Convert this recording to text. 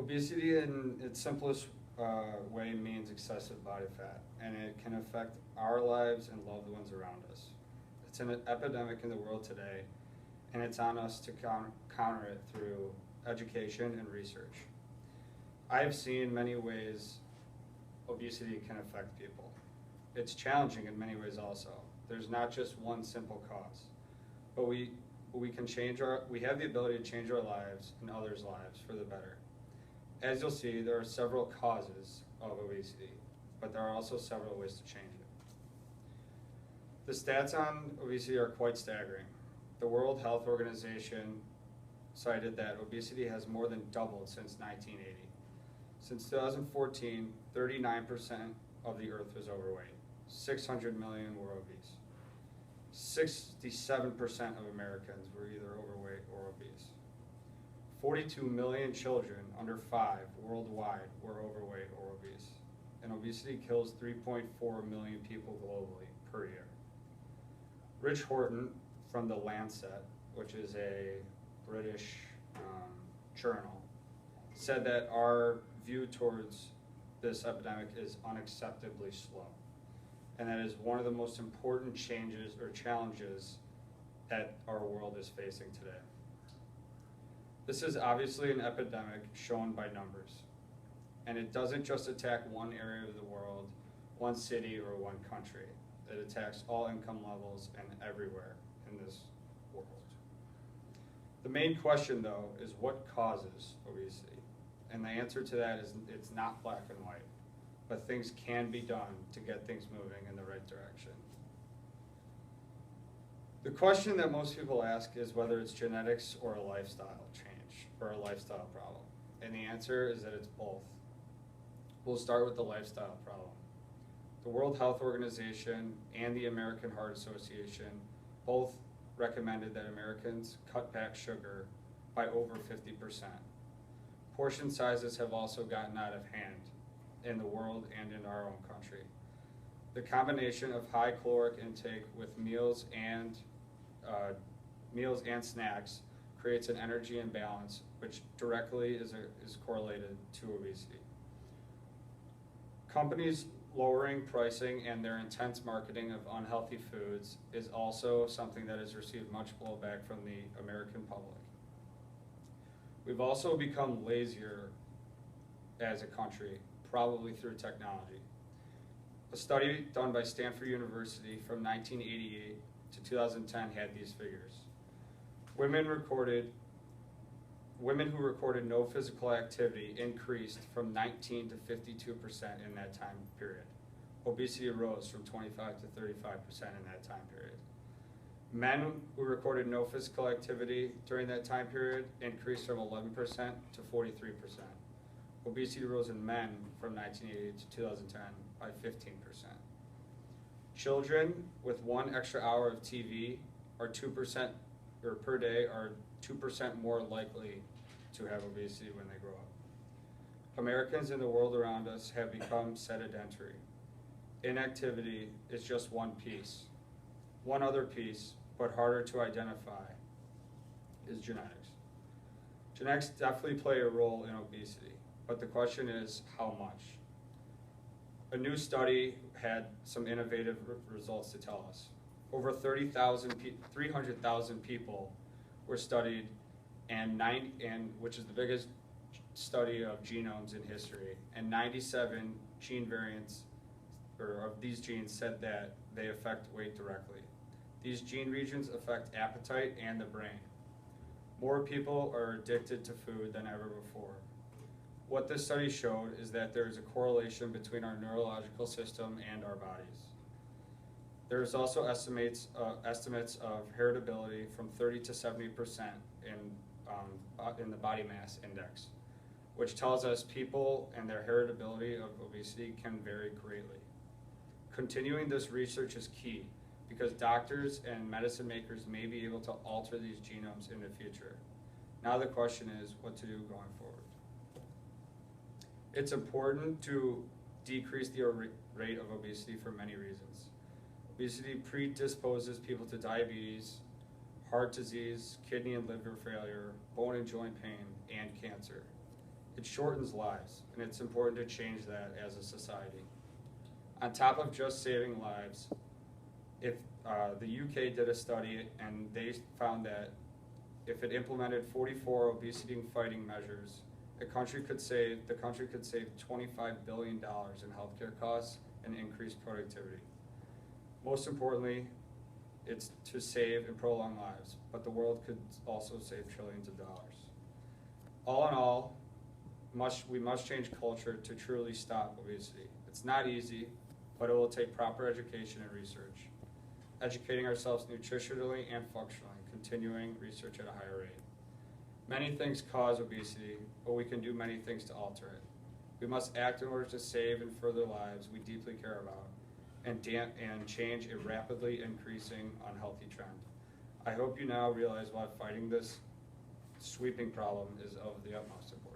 Obesity in its simplest way means excessive body fat, and it can affect our lives and loved ones around us. It's an epidemic in the world today, and it's on us to counter it through education and research. I have seen many ways obesity can affect people. It's challenging in many ways also. There's not just one simple cause, but we have the ability to change our lives and others' lives for the better. As you'll see, there are several causes of obesity, but there are also several ways to change it. The stats on obesity are quite staggering. The World Health Organization cited that obesity has more than doubled since 1980. Since 2014, 39% of the earth was overweight. 600 million were obese. 67% of Americans were either overweight or obese. 42 million children under 5 worldwide were overweight or obese. And obesity kills 3.4 million people globally per year. Rich Horton from The Lancet, which is a British journal, said that our view towards this epidemic is unacceptably slow, and that is one of the most important changes or challenges that our world is facing today. This is obviously an epidemic shown by numbers, and it doesn't just attack one area of the world, one city, or one country. It attacks all income levels and everywhere in this world. The main question, though, is what causes obesity? And the answer to that is it's not black and white, but things can be done to get things moving in the right direction. The question that most people ask is whether it's genetics or a lifestyle change or a lifestyle problem. And the answer is that it's both. We'll start with the lifestyle problem. The World Health Organization and the American Heart Association both recommended that Americans cut back sugar by over 50%. Portion sizes have also gotten out of hand in the world and in our own country. The combination of high caloric intake with meals and snacks creates an energy imbalance, which directly is correlated to obesity. Companies lowering pricing and their intense marketing of unhealthy foods is also something that has received much blowback from the American public. We've also become lazier as a country, probably through technology. A study done by Stanford University from 1988 to 2010 had these figures. Women who recorded no physical activity increased from 19 to 52% in that time period. Obesity rose from 25 to 35% in that time period. Men who recorded no physical activity during that time period increased from 11% to 43%. Obesity rose in men from 1980 to 2010 by 15%. Children with 1 extra hour of TV are 2% or per day are 2% more likely to have obesity when they grow up. Americans in the world around us have become sedentary. Inactivity is just one piece. One other piece, but harder to identify, is genetics. Genetics definitely play a role in obesity, but the question is how much? A new study had some innovative results to tell us. Over 300,000 people were studied, which is the biggest study of genomes in history, and 97 gene variants of these genes said that they affect weight directly. These gene regions affect appetite and the brain. More people are addicted to food than ever before. What this study showed is that there is a correlation between our neurological system and our bodies. There's also estimates of heritability from 30 to 70% in the body mass index, which tells us people and their heritability of obesity can vary greatly. Continuing this research is key because doctors and medicine makers may be able to alter these genomes in the future. Now the question is what to do going forward. It's important to decrease the rate of obesity for many reasons. Obesity predisposes people to diabetes, heart disease, kidney and liver failure, bone and joint pain, and cancer. It shortens lives, and it's important to change that as a society. On top of just saving lives, if the UK did a study and they found that if it implemented 44 obesity fighting measures, the country could save $25 billion in healthcare costs and increased productivity. Most importantly, it's to save and prolong lives, but the world could also save trillions of dollars. All in all, we must change culture to truly stop obesity. It's not easy, but it will take proper education and research. Educating ourselves nutritionally and functionally, continuing research at a higher rate. Many things cause obesity, but we can do many things to alter it. We must act in order to save and further lives we deeply care about, and change a rapidly increasing unhealthy trend. I hope you now realize why fighting this sweeping problem is of the utmost importance.